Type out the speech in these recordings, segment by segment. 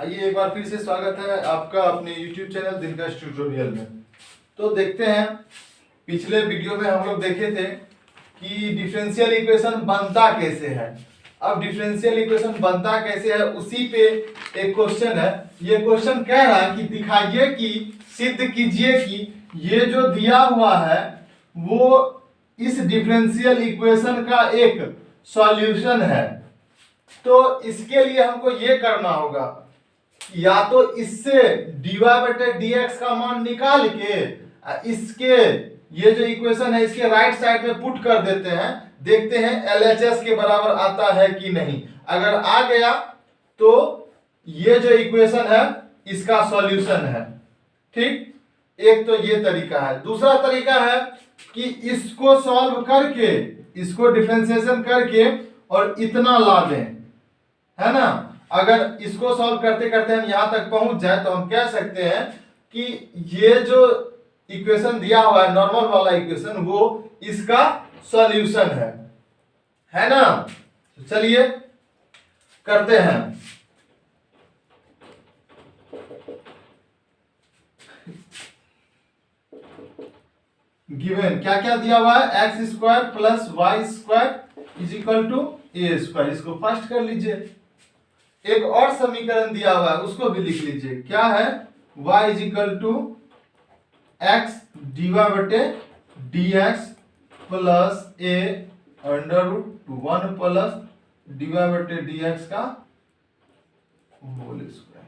आइए एक बार फिर से स्वागत है आपका अपने YouTube चैनल दिनकश ट्यूटोरियल में। तो देखते हैं, पिछले वीडियो में हम लोग देखे थे कि डिफरेंशियल इक्वेशन बनता कैसे है। अब डिफरेंशियल इक्वेशन बनता कैसे है उसी पे एक क्वेश्चन है। ये क्वेश्चन कह रहा है कि दिखाइए कि सिद्ध कीजिए कि ये जो दिया हुआ है वो इस डिफरेंशियल इक्वेशन का एक सॉल्यूशन है। तो इसके लिए हमको ये करना होगा, या तो इससे dy/dx का मान निकाल के इसके ये जो इक्वेशन है इसके राइट साइड में पुट कर देते हैं, देखते हैं LHS के बराबर आता है कि नहीं। अगर आ गया तो ये जो इक्वेशन है इसका सॉल्यूशन है। ठीक, एक तो ये तरीका है। दूसरा तरीका है कि इसको सॉल्व करके, इसको डिफरेंशिएशन करके और इतना ला दें, है ना। अगर इसको सॉल्व करते करते हम यहां तक पहुंच जाए तो हम कह सकते हैं कि ये जो इक्वेशन दिया हुआ है नॉर्मल वाला इक्वेशन वो इसका सॉल्यूशन है ना। तो चलिए करते हैं। गिवन क्या क्या दिया हुआ है, x² plus y² is equal to a²। इसको फर्स्ट कर लीजिए। एक और समीकरण दिया हुआ है उसको भी लिख लीजिए। क्या है, y is equal to x dy/dx plus a √1 plus dy/dx का होल स्क्वायर।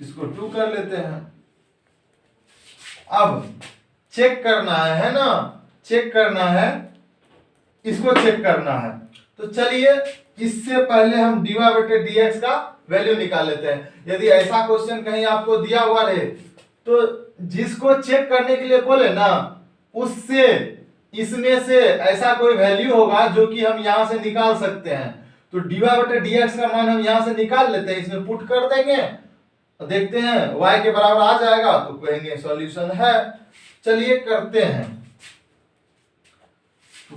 इसको 2 कर लेते हैं। अब चेक करना है ना, चेक करना है, इसको चेक करना है। तो चलिए इससे पहले हम dy/dx का वैल्यू निकाल लेते हैं। यदि ऐसा क्वेश्चन कहीं आपको दिया हुआ रहे तो जिसको चेक करने के लिए बोले ना उससे इसमें से ऐसा कोई वैल्यू होगा जो कि हम यहां से निकाल सकते हैं। तो dy/dx का मान हम यहां से निकाल लेते हैं, इसमें पुट कर देंगे, देखते हैं y के बराबर आ जाएगा तो कहेंगे सॉल्यूशन है। चलिए करते हैं।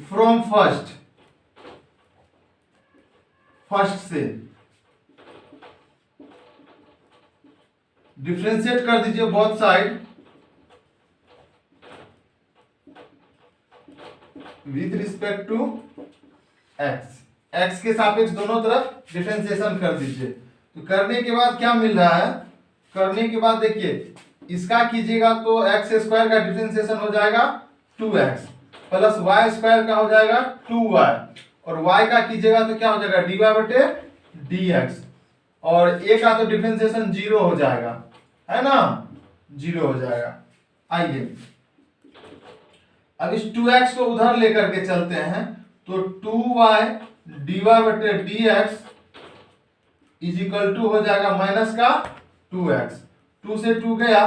फ्रॉम फर्स्ट से डिफरेंशिएट कर दीजिए both side with respect to x के सापेक्ष दोनों तरफ डिफरेंशिएशन कर दीजिए। तो करने के बाद क्या मिल रहा है, करने के बाद देखिए इसका कीजिएगा तो x² का डिफरेंशिएशन हो जाएगा 2x प्लस y² का हो जाएगा 2y और y का कीजिएगा तो क्या हो जाएगा dy/dx और a का तो डिफरेंशिएशन 0 हो जाएगा, है ना, 0 हो जाएगा। आइए अब इस 2x को उधर लेकर के चलते हैं तो 2y dy/dx is equal to हो जाएगा माइनस का 2x। 2 से 2 गया,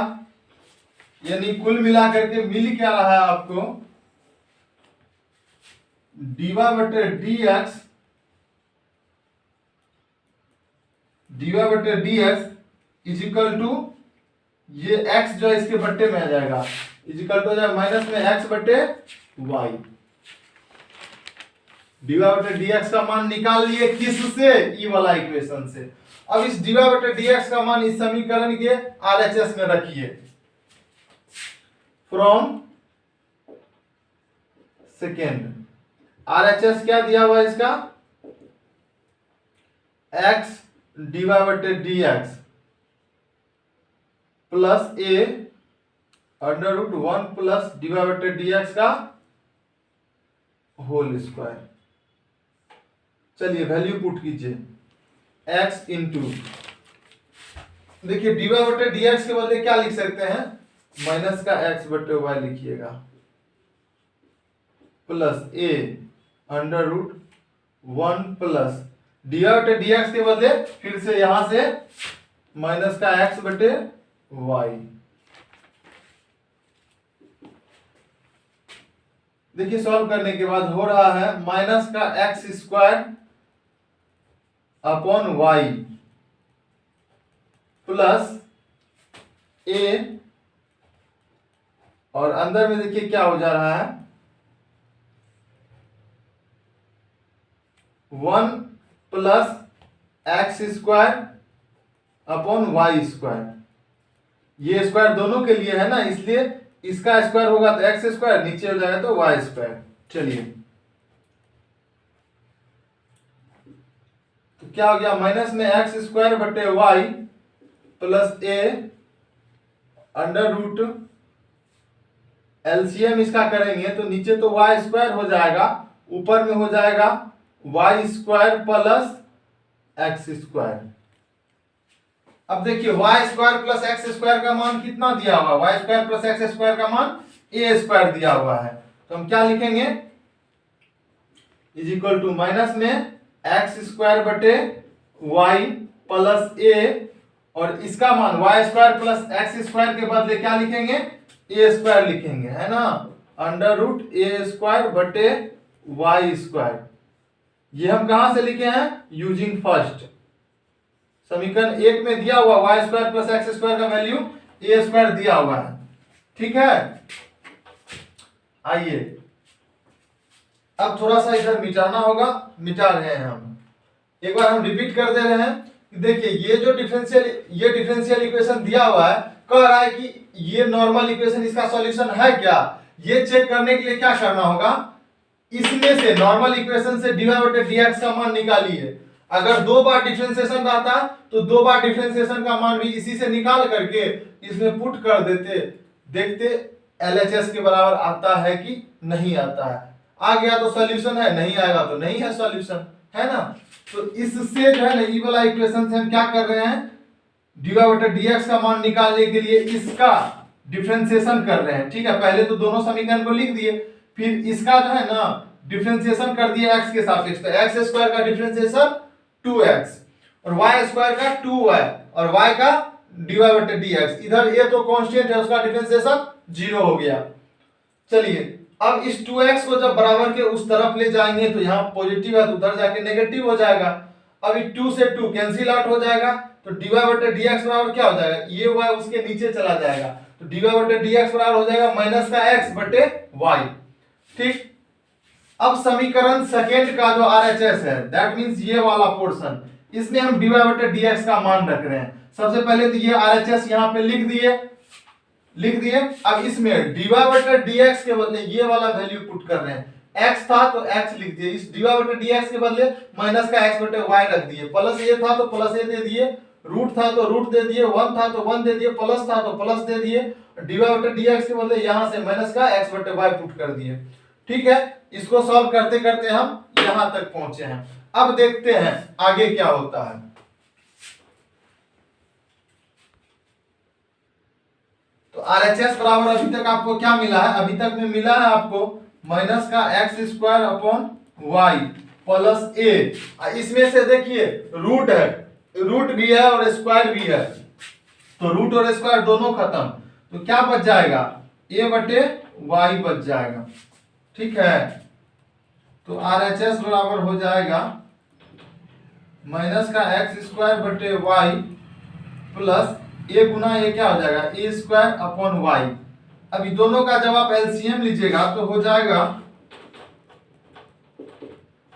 यानी कुल मिला करके मिल क्या रहा है आपको, dy/dx इज इक्वल टू ये x जो है इसके बट्टे में आ जाएगा, इज इक्वल टू हो जाएगा माइनस में x/y। dy/dx का मान निकाल लिए किससे, ई वाला इक्वेशन से। अब इस dy/dx का मान इस समीकरण के RHS में रखिए। फ्रॉम सेकेंड RHS क्या दिया हुआ है इसका, x dy/dx plus a √1 plus dy/dx का होल स्क्वायर। चलिए वैल्यू पुट कीजिए, x इंटू, देखिए dy/dx के बदले क्या लिख सकते हैं, माइनस का x/y लिखिएगा प्लस a √1 प्लस dy/dx के बदले फिर से यहां से माइनस का x/y। देखिए सॉल्व करने के बाद हो रहा है माइनस का x² upon y plus a और अंदर में देखिए क्या हो जा रहा है, 1 plus x x square upon y square, ये स्क्वायर दोनों के लिए है ना, इसलिए इसका स्क्वायर होगा तो एक्स स्क्वायर, नीचे हो जाएगा तो वाई स्क्वायर। चलिए तो क्या हो गया, माइनस में एक्स स्क्वायर बटे y plus A under root, LCM इसका करेंगे तो नीचे तो वाई स्क्वायर हो जाएगा, ऊपर में हो जाएगा y square plus x square. अब देखिए y square plus x square का मान कितना दिया हुआ, y square plus x square का मान ए स्क्वायर दिया हुआ है, तो हम क्या लिखेंगे, इज इक्वल टू माइनस में एक्स स्क्वायर बटे वाई प्लस ए, और इसका मान वाई स्क्वायर प्लस एक्स स्क्वायर के बदले क्या लिखेंगे, ए स्क्वायर लिखेंगे, है ना, अंडर रूट ए स्क्वायर बटे वाई स्क्वायर। ये हम कहां से लिखे हैं, यूजिंग फर्स्ट, समीकरण 1 में दिया हुआ y square plus x square का वैल्यू ए स्क्वायर दिया हुआ है, ठीक है। आइए अब थोड़ा सा इधर मिटाना होगा, मिटा रहे हैं हम, एक बार हम रिपीट कर दे रहे हैं। देखिए ये जो डिफरेंशियल इक्वेशन दिया हुआ है, कह रहा है कि ये नॉर्मल इक्वेशन इसका सॉल्यूशन है क्या, ये चेक करने के लिए क्या करना होगा, इसमें से नॉर्मल इक्वेशन से dy बटे dx का मान निकालिए। अगर 2 बार डिफरेंशिएशन रहता तो 2 बार डिफरेंशिएशन का मान भी इसी से निकाल करके इसमें पुट कर देते, देखते LHS के बराबर आता है कि नहीं आता है, आ गया तो सॉल्यूशन है, नहीं आएगा तो नहीं है सॉल्यूशन, है ना। तो इससे जो है ना ई वाला इक्वेशन से हम क्या कर रहे हैं, dy बटे dx का मान निकालने के लिए इसका डिफरेंशिएशन कर रहे हैं, ठीक है। पहले तो दोनों समीकरण को लिख दिए, फिर इसका जो है ना डिफरेंशिएशन कर दिया x के सापेक्ष, तो x स्क्वायर का डिफरेंशिएशन 2x और y स्क्वायर का 2y और y का dy बटे dx, इधर ये तो कांस्टेंट है, उसका डिफरेंशिएशन 0 हो गया। चलिए अब इस 2x को जब बराबर के उस तरफ ले जाएंगे तो यहाँ पॉजिटिव है तो उधर जाके नेगेटिव हो जाएगा। अब ये 2 से 2 कैंसिल आउट हो जाएगा, तो dy बटे dx बराबर क्या हो जाएगा, ये y उसके नीचे चला जाएगा, तो dy बटे dx बराबर हो जाएगा माइनस का x बटे y, ठीक। अब समीकरण सेकेंड का जो RHS है, दैट मींस ये वाला पोर्शन, इसमें हम dy बटे dx का मान रख रहे हैं। सबसे पहले तो ये RHS यहाँ पे लिख दिए। अब इसमें dy बटे dx के बदले ये वाला वैल्यू पुट कर रहे हैं, x था तो x लिख दिए, इस dy बटे dx के बदले माइनस का x बटे y रख दिए, प्लस a था तो प्लस a दे दिए, रूट था तो रूट दे दिए, 1 था तो 1 दे दिए, प्लस था तो प्लस दे दिए, dy बटे dx के बदले यहां से माइनस का x बटे y पुट कर दिए, ठीक है। इसको सॉल्व करते करते हम यहां तक पहुंचे हैं। अब देखते हैं आगे क्या होता है। तो RHS बराबर अभी तक आपको क्या मिला है, अभी तक में मिला है आपको माइनस का x square upon y plus a, इसमें से देखिए रूट है, रूट भी है और स्क्वायर भी है, तो रूट और स्क्वायर दोनों खत्म, तो क्या बच जाएगा, ए बटे वाई बच जाएगा, ठीक है। तो RHS बराबर हो जाएगा माइनस का एक्स स्क्वायर बटे वाई प्लस ए गुना ए क्या हो जाएगा, ए स्क्वायर अपॉन वाई। अभी दोनों का जब आप एलसीएम लीजिएगा तो हो जाएगा,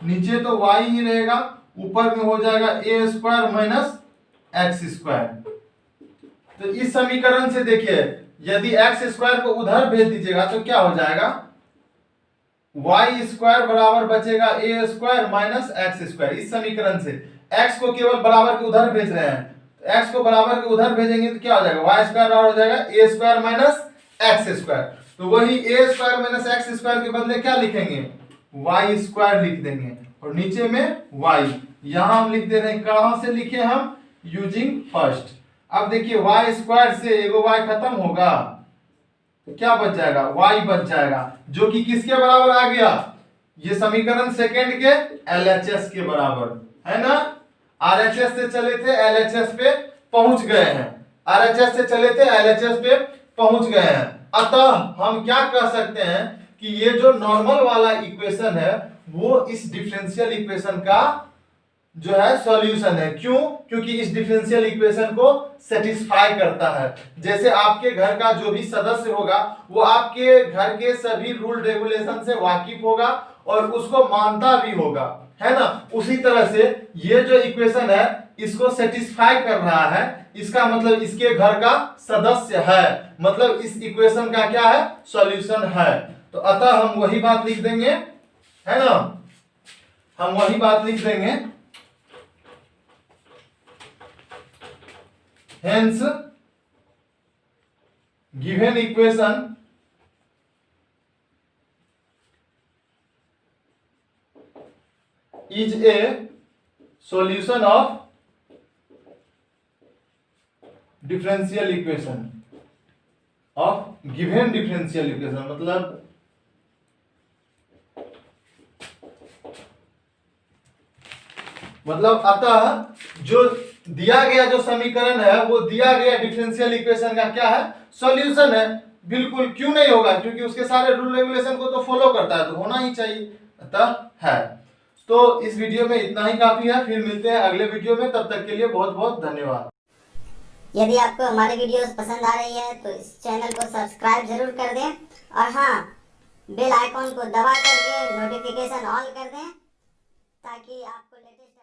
नीचे तो वाई ही रहेगा, ऊपर में हो जाएगा ए स्क्वायर माइनस एक्स स्क्वायर। तो इस समीकरण से देखिए यदि एक्स स्क्वायर को उधर भेज दीजिएगा तो क्या हो जाएगा, वाई स्क्वायर बराबर बचेगा ए स्क्वायर माइनस एक्स स्क्वायर। इस समीकरण से एक्स को केवल बराबर के उधर भेज रहे हैं, तो एक्स को बराबर के उधर भेजेंगे तो क्या हो जाएगा, वाई स्क्वायर बराबर हो जाएगा ए स्क्वायर माइनस एक्स स्क्वायर। तो वही ए स्क्वायर माइनस एक्स स्क्वायर के बदले क्या लिखेंगे, वाई स्क्वायर लिख देंगे और नीचे में वाई, यहां हम लिख दे रहे हैं, कहां से लिखे हम, यूजिंग फर्स्ट। अब देखिए वाई स्क्वायर से एगो वाई खत्म होगा तो क्या बच जाएगा, वाई बच जाएगा, जो कि किसके बराबर आ गया, ये समीकरण सेकेंड के LHS के बराबर है ना। RHS से चले थे LHS पे पहुंच गए हैं, RHS से चले थे LHS पे पहुंच गए हैं। अतः हम क्या कह सकते हैं कि ये जो नॉर्मल वाला इक्वेशन है वो इस डिफरेंशियल इक्वेशन का जो है सॉल्यूशन है। क्यों, क्योंकि इस डिफरेंशियल इक्वेशन को सेटिस्फाई करता है। जैसे आपके घर का जो भी सदस्य होगा वो आपके घर के सभी रूल रेगुलेशन से वाकिफ होगा और उसको मानता भी होगा, है ना। उसी तरह से ये जो इक्वेशन है इसको सेटिस्फाई कर रहा है, इसका मतलब इसके घर का सदस्य है, मतलब इस इक्वेशन का क्या है, सॉल्यूशन है। तो अतः हम वही बात लिख देंगे, है ना, हम वही बात लिख देंगे, hence given equation is a solution of differential equation of given differential equation, मतलब अतः जो दिया गया जो समीकरण है वो दिया गया डिफरेंशियल इक्वेशन का क्या है, सॉल्यूशन है। बिल्कुल, क्यों नहीं होगा, क्योंकि उसके सारे रूल रेगुलेशन को तो फॉलो करता है, तो होना ही चाहिए, अतः है। तो इस वीडियो में इतना ही काफी है, फिर मिलते हैं अगले वीडियो में, तब तक के लिए बहुत बहुत धन्यवाद। यदि आपको हमारी वीडियोस पसंद आ रही है तो इस चैनल को सब्सक्राइब जरूर कर दें और हाँ, बेल आइकॉन को दबा करके नोटिफिकेशन ऑल कर दें ताकि आपको लेटेस्ट